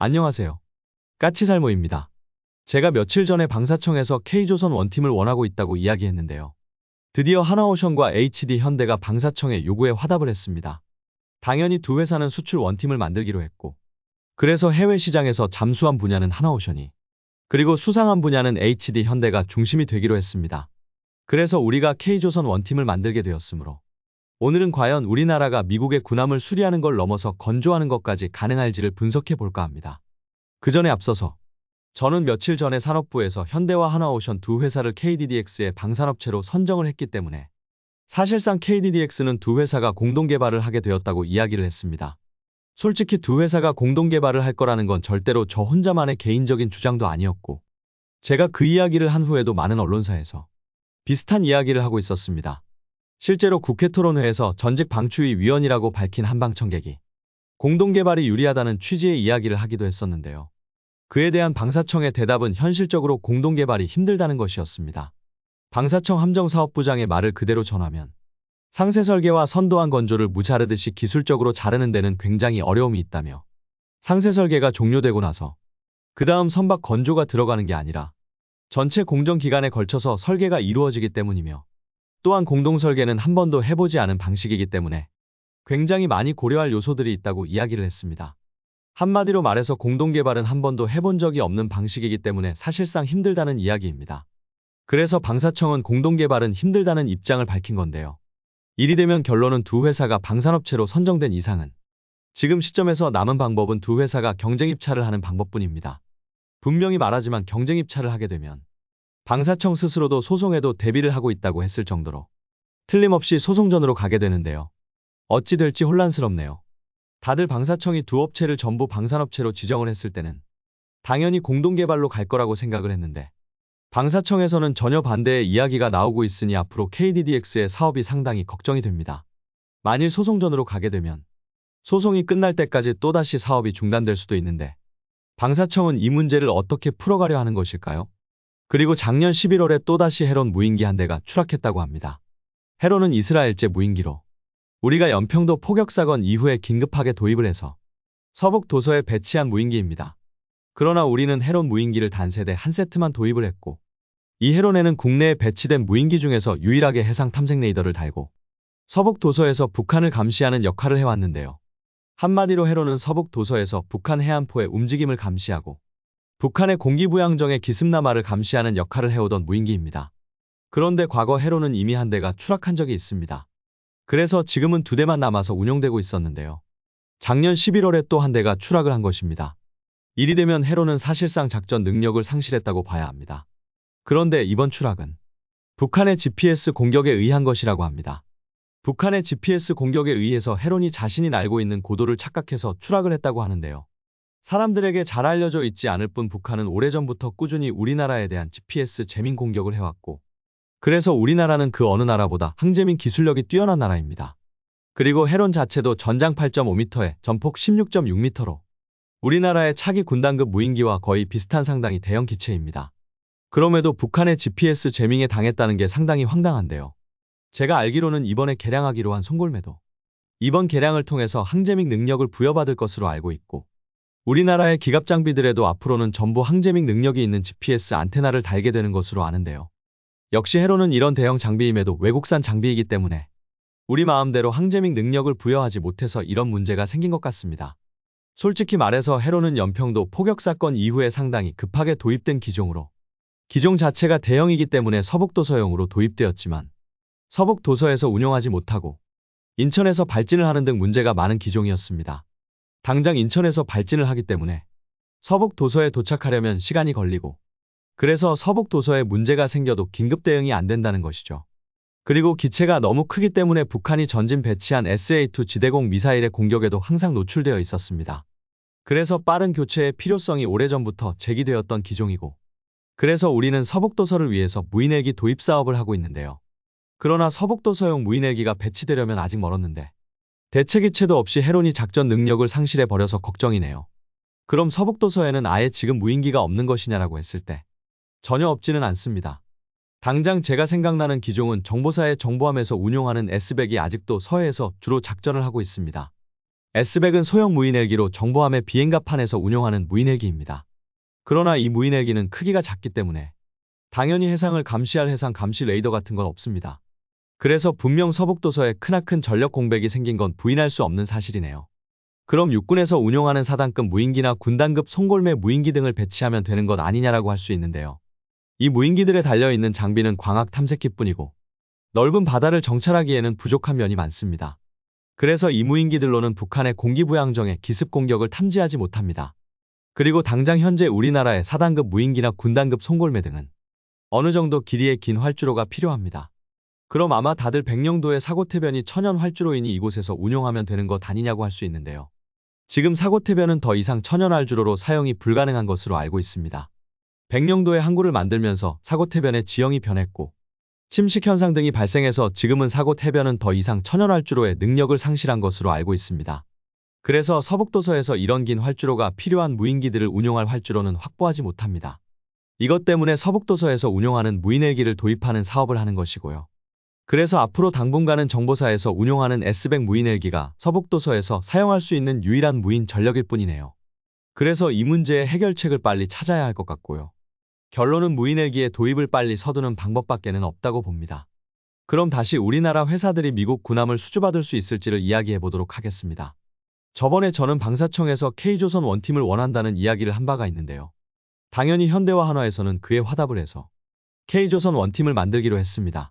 안녕하세요. 까치살모입니다. 제가 며칠 전에 방사청에서 K조선 원팀을 원하고 있다고 이야기했는데요. 드디어 하나오션과 HD 현대가 방사청의 요구에 화답을 했습니다. 당연히 두 회사는 수출 원팀을 만들기로 했고, 그래서 해외 시장에서 잠수한 분야는 하나오션이, 그리고 수상한 분야는 HD 현대가 중심이 되기로 했습니다. 그래서 우리가 K조선 원팀을 만들게 되었으므로 오늘은 과연 우리나라가 미국의 군함을 수리하는 걸 넘어서 건조하는 것까지 가능할지를 분석해 볼까 합니다. 그 전에 앞서서 저는 며칠 전에 산업부에서 현대와 하나오션 두 회사를 KDDX의 방산업체로 선정을 했기 때문에 사실상 KDDX는 두 회사가 공동 개발을 하게 되었다고 이야기를 했습니다. 솔직히 두 회사가 공동 개발을 할 거라는 건 절대로 저 혼자만의 개인적인 주장도 아니었고, 제가 그 이야기를 한 후에도 많은 언론사에서 비슷한 이야기를 하고 있었습니다. 실제로 국회 토론회에서 전직 방추위 위원이라고 밝힌 한방청객이 공동 개발이 유리하다는 취지의 이야기를 하기도 했었는데요. 그에 대한 방사청의 대답은 현실적으로 공동 개발이 힘들다는 것이었습니다. 방사청 함정사업부장의 말을 그대로 전하면 상세 설계와 선도한 건조를 무자르듯이 기술적으로 자르는 데는 굉장히 어려움이 있다며, 상세 설계가 종료되고 나서 그 다음 선박 건조가 들어가는 게 아니라 전체 공정 기간에 걸쳐서 설계가 이루어지기 때문이며, 또한 공동 설계는 한 번도 해보지 않은 방식이기 때문에 굉장히 많이 고려할 요소들이 있다고 이야기를 했습니다. 한마디로 말해서 공동 개발은 한 번도 해본 적이 없는 방식이기 때문에 사실상 힘들다는 이야기입니다. 그래서 방사청은 공동 개발은 힘들다는 입장을 밝힌 건데요. 이리 되면 결론은 두 회사가 방산업체로 선정된 이상은 지금 시점에서 남은 방법은 두 회사가 경쟁 입찰을 하는 방법뿐입니다. 분명히 말하지만 경쟁 입찰을 하게 되면 방사청 스스로도 소송에도 대비를 하고 있다고 했을 정도로 틀림없이 소송전으로 가게 되는데요. 어찌 될지 혼란스럽네요. 다들 방사청이 두 업체를 전부 방산업체로 지정을 했을 때는 당연히 공동개발로 갈 거라고 생각을 했는데, 방사청에서는 전혀 반대의 이야기가 나오고 있으니 앞으로 KDDX의 사업이 상당히 걱정이 됩니다. 만일 소송전으로 가게 되면 소송이 끝날 때까지 또다시 사업이 중단될 수도 있는데, 방사청은 이 문제를 어떻게 풀어가려 하는 것일까요? 그리고 작년 11월에 또다시 헤론 무인기 한 대가 추락했다고 합니다. 헤론은 이스라엘제 무인기로 우리가 연평도 포격사건 이후에 긴급하게 도입을 해서 서북 도서에 배치한 무인기입니다. 그러나 우리는 헤론 무인기를 단세대 한 세트만 도입을 했고, 이 헤론에는 국내에 배치된 무인기 중에서 유일하게 해상 탐색 레이더를 달고 서북 도서에서 북한을 감시하는 역할을 해왔는데요. 한마디로 헤론은 서북 도서에서 북한 해안포의 움직임을 감시하고 북한의 공기부양정의 기습남하를 감시하는 역할을 해오던 무인기입니다. 그런데 과거 헤론은 이미 한 대가 추락한 적이 있습니다. 그래서 지금은 두 대만 남아서 운용되고 있었는데요. 작년 11월에 또 한 대가 추락을 한 것입니다. 이리 되면 헤론은 사실상 작전 능력을 상실했다고 봐야 합니다. 그런데 이번 추락은 북한의 GPS 공격에 의한 것이라고 합니다. 북한의 GPS 공격에 의해서 헤론이 자신이 날고 있는 고도를 착각해서 추락을 했다고 하는데요. 사람들에게 잘 알려져 있지 않을 뿐 북한은 오래전부터 꾸준히 우리나라에 대한 GPS 재민 공격을 해왔고, 그래서 우리나라는 그 어느 나라보다 항재민 기술력이 뛰어난 나라입니다. 그리고 헤론 자체도 전장 8.5m에 전폭 16.6m로 우리나라의 차기 군단급 무인기와 거의 비슷한 상당히 대형 기체입니다. 그럼에도 북한의 GPS 재밍에 당했다는 게 상당히 황당한데요. 제가 알기로는 이번에 개량하기로 한 송골매도 이번 개량을 통해서 항재밍 능력을 부여받을 것으로 알고 있고, 우리나라의 기갑 장비들에도 앞으로는 전부 항재밍 능력이 있는 GPS 안테나를 달게 되는 것으로 아는데요. 역시 헤론은 이런 대형 장비임에도 외국산 장비이기 때문에 우리 마음대로 항재밍 능력을 부여하지 못해서 이런 문제가 생긴 것 같습니다. 솔직히 말해서 헤론은 연평도 포격사건 이후에 상당히 급하게 도입된 기종으로, 기종 자체가 대형이기 때문에 서북도서용으로 도입되었지만 서북도서에서 운용하지 못하고 인천에서 발진을 하는 등 문제가 많은 기종이었습니다. 당장 인천에서 발진을 하기 때문에 서북도서에 도착하려면 시간이 걸리고, 그래서 서북도서에 문제가 생겨도 긴급 대응이 안 된다는 것이죠. 그리고 기체가 너무 크기 때문에 북한이 전진 배치한 SA-2 지대공 미사일의 공격에도 항상 노출되어 있었습니다. 그래서 빠른 교체의 필요성이 오래전부터 제기되었던 기종이고, 그래서 우리는 서북도서를 위해서 무인헬기 도입 사업을 하고 있는데요. 그러나 서북도서용 무인헬기가 배치되려면 아직 멀었는데 대체기체도 없이 헤론이 작전 능력을 상실해버려서 걱정이네요. 그럼 서북도서에는 아예 지금 무인기가 없는 것이냐라고 했을 때 전혀 없지는 않습니다. 당장 제가 생각나는 기종은 정보사의 정보함에서 운용하는 S백이 아직도 서해에서 주로 작전을 하고 있습니다. S백은 소형 무인헬기로 정보함의 비행갑판에서 운용하는 무인헬기입니다. 그러나 이 무인헬기는 크기가 작기 때문에 당연히 해상을 감시할 해상 감시 레이더 같은 건 없습니다. 그래서 분명 서북도서에 크나큰 전력 공백이 생긴 건 부인할 수 없는 사실이네요. 그럼 육군에서 운용하는 사단급 무인기나 군단급 송골매 무인기 등을 배치하면 되는 것 아니냐라고 할 수 있는데요. 이 무인기들에 달려있는 장비는 광학 탐색기뿐이고 넓은 바다를 정찰하기에는 부족한 면이 많습니다. 그래서 이 무인기들로는 북한의 공기부양정의 기습 공격을 탐지하지 못합니다. 그리고 당장 현재 우리나라의 사단급 무인기나 군단급 송골매 등은 어느 정도 길이의 긴 활주로가 필요합니다. 그럼 아마 다들 백령도의 사고태변이 천연 활주로이니 이곳에서 운용하면 되는 것 아니냐고 할 수 있는데요. 지금 사고태변은 더 이상 천연 활주로로 사용이 불가능한 것으로 알고 있습니다. 백령도의 항구를 만들면서 사고태변의 지형이 변했고 침식 현상 등이 발생해서 지금은 사고태변은 더 이상 천연 활주로의 능력을 상실한 것으로 알고 있습니다. 그래서 서북도서에서 이런 긴 활주로가 필요한 무인기들을 운용할 활주로는 확보하지 못합니다. 이것 때문에 서북도서에서 운용하는 무인헬기를 도입하는 사업을 하는 것이고요. 그래서 앞으로 당분간은 정보사에서 운용하는 S백 무인헬기가 서북도서에서 사용할 수 있는 유일한 무인 전력일 뿐이네요. 그래서 이 문제의 해결책을 빨리 찾아야 할 것 같고요. 결론은 무인헬기의 도입을 빨리 서두는 방법밖에는 없다고 봅니다. 그럼 다시 우리나라 회사들이 미국 군함을 수주받을 수 있을지를 이야기해 보도록 하겠습니다. 저번에 저는 방사청에서 K조선 원팀을 원한다는 이야기를 한 바가 있는데요. 당연히 현대와 한화에서는 그에 화답을 해서 K조선 원팀을 만들기로 했습니다.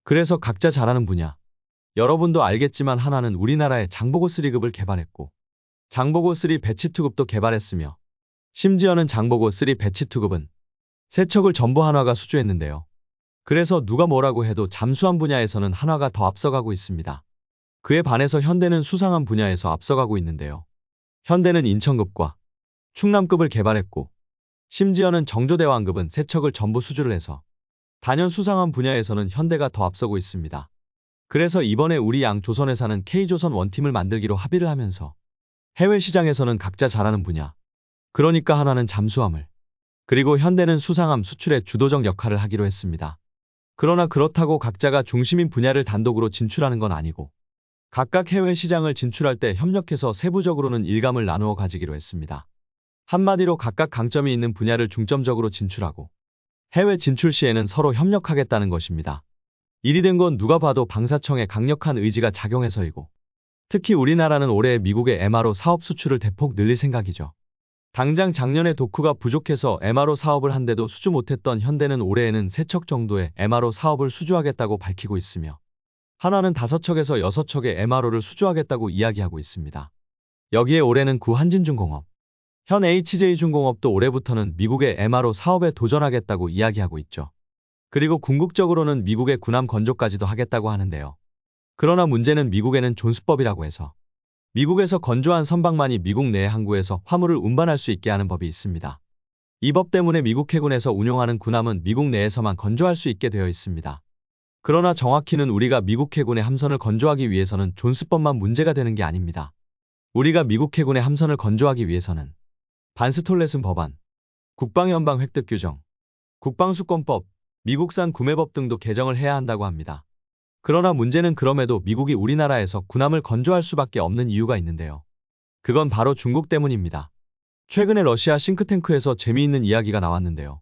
그래서 각자 잘하는 분야, 여러분도 알겠지만 한화는 우리나라의 장보고 3급을 개발했고 장보고 3 배치 2급도 개발했으며 심지어는 장보고 3 배치 2급은 세 척을 전부 한화가 수주했는데요. 그래서 누가 뭐라고 해도 잠수함 분야에서는 한화가 더 앞서가고 있습니다. 그에 반해서 현대는 수상함 분야에서 앞서가고 있는데요. 현대는 인천급과 충남급을 개발했고 심지어는 정조대왕급은 세 척을 전부 수주를 해서 단연 수상함 분야에서는 현대가 더 앞서고 있습니다. 그래서 이번에 우리 양 조선회사는 K조선 원팀을 만들기로 합의를 하면서 해외 시장에서는 각자 잘하는 분야, 그러니까 하나는 잠수함을, 그리고 현대는 수상함 수출의 주도적 역할을 하기로 했습니다. 그러나 그렇다고 각자가 중심인 분야를 단독으로 진출하는 건 아니고 각각 해외 시장을 진출할 때 협력해서 세부적으로는 일감을 나누어 가지기로 했습니다. 한마디로 각각 강점이 있는 분야를 중점적으로 진출하고 해외 진출 시에는 서로 협력하겠다는 것입니다. 일이 된 건 누가 봐도 방사청의 강력한 의지가 작용해서이고 특히 우리나라는 올해 미국의 MRO 사업 수출을 대폭 늘릴 생각이죠. 당장 작년에 도크가 부족해서 MRO 사업을 한데도 수주 못했던 현대는 올해에는 3척 정도의 MRO 사업을 수주하겠다고 밝히고 있으며 한화는 5척에서 6척의 MRO를 수주하겠다고 이야기하고 있습니다. 여기에 올해는 구 한진중공업, 현 HJ중공업도 올해부터는 미국의 MRO 사업에 도전하겠다고 이야기하고 있죠. 그리고 궁극적으로는 미국의 군함 건조까지도 하겠다고 하는데요. 그러나 문제는 미국에는 존스법이라고 해서 미국에서 건조한 선박만이 미국 내 항구에서 화물을 운반할 수 있게 하는 법이 있습니다. 이 법 때문에 미국 해군에서 운용하는 군함은 미국 내에서만 건조할 수 있게 되어 있습니다. 그러나 정확히는 우리가 미국 해군의 함선을 건조하기 위해서는 존스법만 문제가 되는 게 아닙니다. 우리가 미국 해군의 함선을 건조하기 위해서는 반스톨렛은 법안, 국방연방 획득 규정, 국방수권법, 미국산 구매법 등도 개정을 해야 한다고 합니다. 그러나 문제는 그럼에도 미국이 우리나라에서 군함을 건조할 수밖에 없는 이유가 있는데요. 그건 바로 중국 때문입니다. 최근에 러시아 싱크탱크에서 재미있는 이야기가 나왔는데요.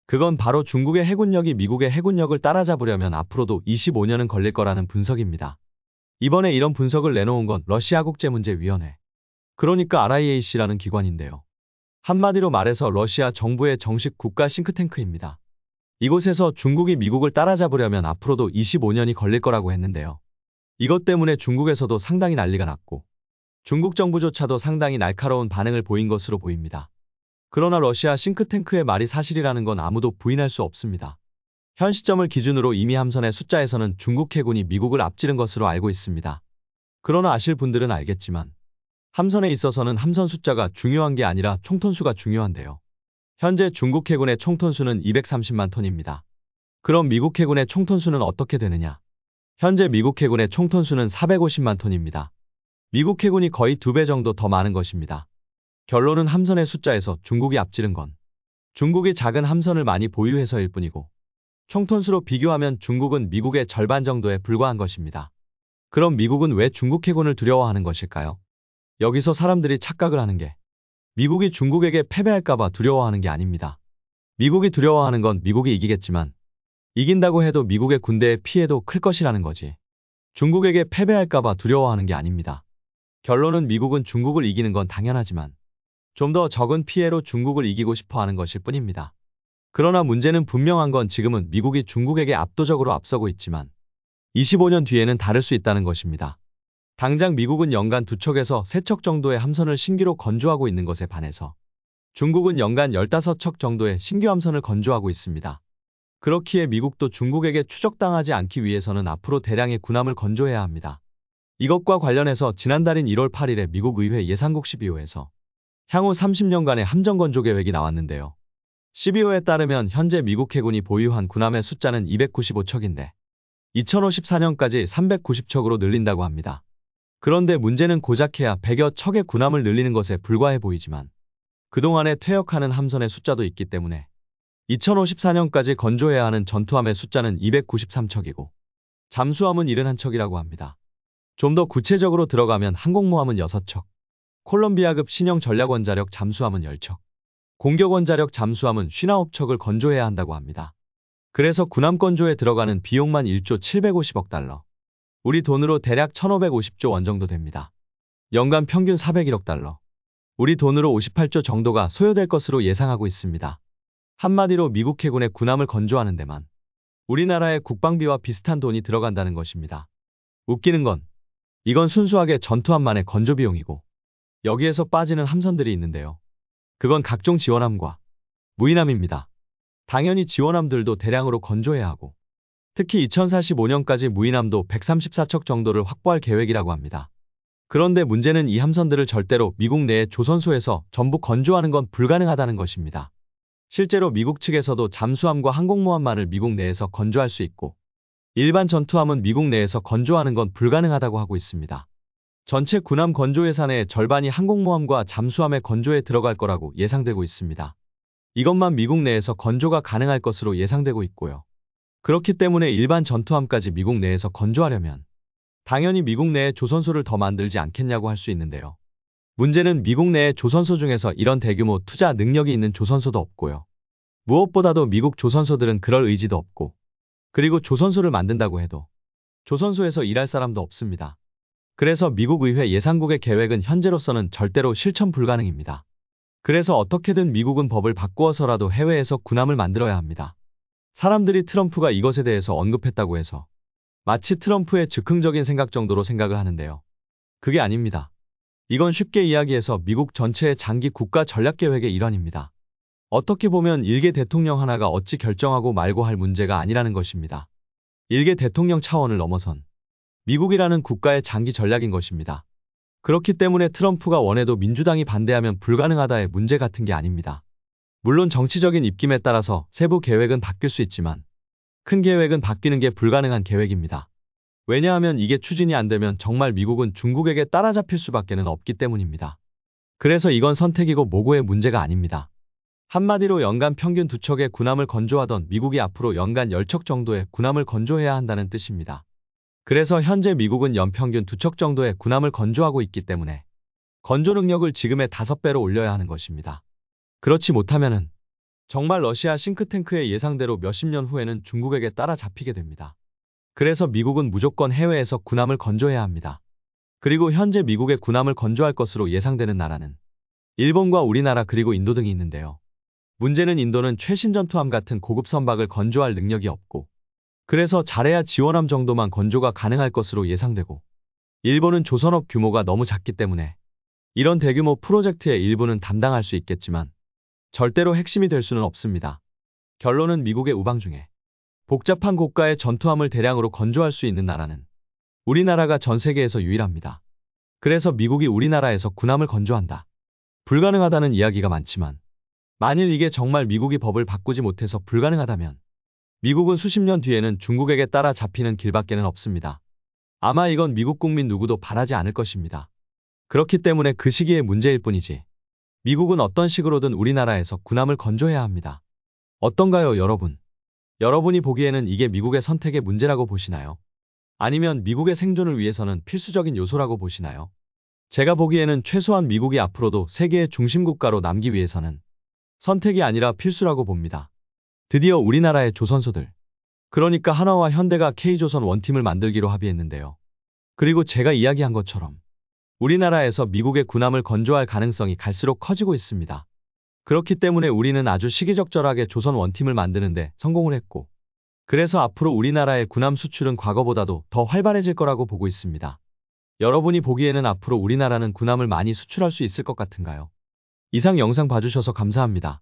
그건 바로 중국의 해군력이 미국의 해군력을 따라잡으려면 앞으로도 25년은 걸릴 거라는 분석입니다. 이번에 이런 분석을 내놓은 건 러시아 국제문제위원회, 그러니까 RIAC라는 기관인데요. 한마디로 말해서 러시아 정부의 정식 국가 싱크탱크입니다. 이곳에서 중국이 미국을 따라잡으려면 앞으로도 25년이 걸릴 거라고 했는데요. 이것 때문에 중국에서도 상당히 난리가 났고 중국 정부조차도 상당히 날카로운 반응을 보인 것으로 보입니다. 그러나 러시아 싱크탱크의 말이 사실이라는 건 아무도 부인할 수 없습니다. 현 시점을 기준으로 이미 함선의 숫자에서는 중국 해군이 미국을 앞지른 것으로 알고 있습니다. 그러나 아실 분들은 알겠지만 함선에 있어서는 함선 숫자가 중요한 게 아니라 총톤수가 중요한데요. 현재 중국 해군의 총톤수는 230만 톤입니다. 그럼 미국 해군의 총톤수는 어떻게 되느냐? 현재 미국 해군의 총톤수는 450만 톤입니다. 미국 해군이 거의 2배 정도 더 많은 것입니다. 결론은 함선의 숫자에서 중국이 앞지른 건 중국이 작은 함선을 많이 보유해서일 뿐이고 총톤수로 비교하면 중국은 미국의 절반 정도에 불과한 것입니다. 그럼 미국은 왜 중국 해군을 두려워하는 것일까요? 여기서 사람들이 착각을 하는 게 미국이 중국에게 패배할까봐 두려워하는 게 아닙니다. 미국이 두려워하는 건 미국이 이기겠지만 이긴다고 해도 미국의 군대의 피해도 클 것이라는 거지. 중국에게 패배할까봐 두려워하는 게 아닙니다. 결론은 미국은 중국을 이기는 건 당연하지만 좀 더 적은 피해로 중국을 이기고 싶어 하는 것일 뿐입니다. 그러나 문제는 분명한 건 지금은 미국이 중국에게 압도적으로 앞서고 있지만 25년 뒤에는 다를 수 있다는 것입니다. 당장 미국은 연간 2척에서 3척 정도의 함선을 신규로 건조하고 있는 것에 반해서 중국은 연간 15척 정도의 신규 함선을 건조하고 있습니다. 그렇기에 미국도 중국에게 추적당하지 않기 위해서는 앞으로 대량의 군함을 건조해야 합니다. 이것과 관련해서 지난달인 1월 8일에 미국 의회 예산국 12호에서 향후 30년간의 함정 건조 계획이 나왔는데요. 12호에 따르면 현재 미국 해군이 보유한 군함의 숫자는 295척인데 2054년까지 390척으로 늘린다고 합니다. 그런데 문제는 고작 해야 100여 척의 군함을 늘리는 것에 불과해 보이지만 그동안에 퇴역하는 함선의 숫자도 있기 때문에 2054년까지 건조해야 하는 전투함의 숫자는 293척이고 잠수함은 71척이라고 합니다. 좀 더 구체적으로 들어가면 항공모함은 6척, 콜롬비아급 신형 전략원자력 잠수함은 10척, 공격원자력 잠수함은 59척을 건조해야 한다고 합니다. 그래서 군함 건조에 들어가는 비용만 1조 750억 달러, 우리 돈으로 대략 1550조 원 정도 됩니다. 연간 평균 401억 달러, 우리 돈으로 58조 정도가 소요될 것으로 예상하고 있습니다. 한마디로 미국 해군의 군함을 건조하는 데만 우리나라의 국방비와 비슷한 돈이 들어간다는 것입니다. 웃기는 건 이건 순수하게 전투함만의 건조 비용이고 여기에서 빠지는 함선들이 있는데요. 그건 각종 지원함과 무인함입니다. 당연히 지원함들도 대량으로 건조해야 하고 특히 2045년까지 무인함도 134척 정도를 확보할 계획이라고 합니다. 그런데 문제는 이 함선들을 절대로 미국 내의 조선소에서 전부 건조하는 건 불가능하다는 것입니다. 실제로 미국 측에서도 잠수함과 항공모함만을 미국 내에서 건조할 수 있고 일반 전투함은 미국 내에서 건조하는 건 불가능하다고 하고 있습니다. 전체 군함 건조 예산의 절반이 항공모함과 잠수함의 건조에 들어갈 거라고 예상되고 있습니다. 이것만 미국 내에서 건조가 가능할 것으로 예상되고 있고요. 그렇기 때문에 일반 전투함까지 미국 내에서 건조하려면 당연히 미국 내에 조선소를 더 만들지 않겠냐고 할 수 있는데요. 문제는 미국 내의 조선소 중에서 이런 대규모 투자 능력이 있는 조선소도 없고요. 무엇보다도 미국 조선소들은 그럴 의지도 없고 그리고 조선소를 만든다고 해도 조선소에서 일할 사람도 없습니다. 그래서 미국 의회 예산국의 계획은 현재로서는 절대로 실천 불가능입니다. 그래서 어떻게든 미국은 법을 바꾸어서라도 해외에서 군함을 만들어야 합니다. 사람들이 트럼프가 이것에 대해서 언급했다고 해서 마치 트럼프의 즉흥적인 생각 정도로 생각을 하는데요. 그게 아닙니다. 이건 쉽게 이야기해서 미국 전체의 장기 국가 전략 계획의 일환입니다. 어떻게 보면 일개 대통령 하나가 어찌 결정하고 말고 할 문제가 아니라는 것입니다. 일개 대통령 차원을 넘어선 미국이라는 국가의 장기 전략인 것입니다. 그렇기 때문에 트럼프가 원해도 민주당이 반대하면 불가능하다의 문제 같은 게 아닙니다. 물론 정치적인 입김에 따라서 세부 계획은 바뀔 수 있지만 큰 계획은 바뀌는 게 불가능한 계획입니다. 왜냐하면 이게 추진이 안 되면 정말 미국은 중국에게 따라잡힐 수밖에는 없기 때문입니다. 그래서 이건 선택이고 모고의 문제가 아닙니다. 한마디로 연간 평균 2척의 군함을 건조하던 미국이 앞으로 연간 10척 정도의 군함을 건조해야 한다는 뜻입니다. 그래서 현재 미국은 연평균 2척 정도의 군함을 건조하고 있기 때문에 건조 능력을 지금의 5배로 올려야 하는 것입니다. 그렇지 못하면은 정말 러시아 싱크탱크의 예상대로 몇십 년 후에는 중국에게 따라잡히게 됩니다. 그래서 미국은 무조건 해외에서 군함을 건조해야 합니다. 그리고 현재 미국의 군함을 건조할 것으로 예상되는 나라는 일본과 우리나라 그리고 인도 등이 있는데요. 문제는 인도는 최신 전투함 같은 고급 선박을 건조할 능력이 없고 그래서 잘해야 지원함 정도만 건조가 가능할 것으로 예상되고 일본은 조선업 규모가 너무 작기 때문에 이런 대규모 프로젝트의 일부는 담당할 수 있겠지만 절대로 핵심이 될 수는 없습니다. 결론은 미국의 우방중에 복잡한 고가의 전투함을 대량으로 건조할 수 있는 나라는 우리나라가 전 세계에서 유일합니다. 그래서 미국이 우리나라에서 군함을 건조한다. 불가능하다는 이야기가 많지만 만일 이게 정말 미국이 법을 바꾸지 못해서 불가능하다면 미국은 수십 년 뒤에는 중국에게 따라잡히는 길밖에는 없습니다. 아마 이건 미국 국민 누구도 바라지 않을 것입니다. 그렇기 때문에 그 시기의 문제일 뿐이지 미국은 어떤 식으로든 우리나라에서 군함을 건조해야 합니다. 어떤가요, 여러분? 여러분이 보기에는 이게 미국의 선택의 문제라고 보시나요? 아니면 미국의 생존을 위해서는 필수적인 요소라고 보시나요? 제가 보기에는 최소한 미국이 앞으로도 세계의 중심 국가로 남기 위해서는 선택이 아니라 필수라고 봅니다. 드디어 우리나라의 조선소들, 그러니까 하나와 현대가 K조선 원팀을 만들기로 합의했는데요. 그리고 제가 이야기한 것처럼 우리나라에서 미국의 군함을 건조할 가능성이 갈수록 커지고 있습니다. 그렇기 때문에 우리는 아주 시기적절하게 조선 원팀을 만드는데 성공을 했고, 그래서 앞으로 우리나라의 군함 수출은 과거보다도 더 활발해질 거라고 보고 있습니다. 여러분이 보기에는 앞으로 우리나라는 군함을 많이 수출할 수 있을 것 같은가요? 이상 영상 봐주셔서 감사합니다.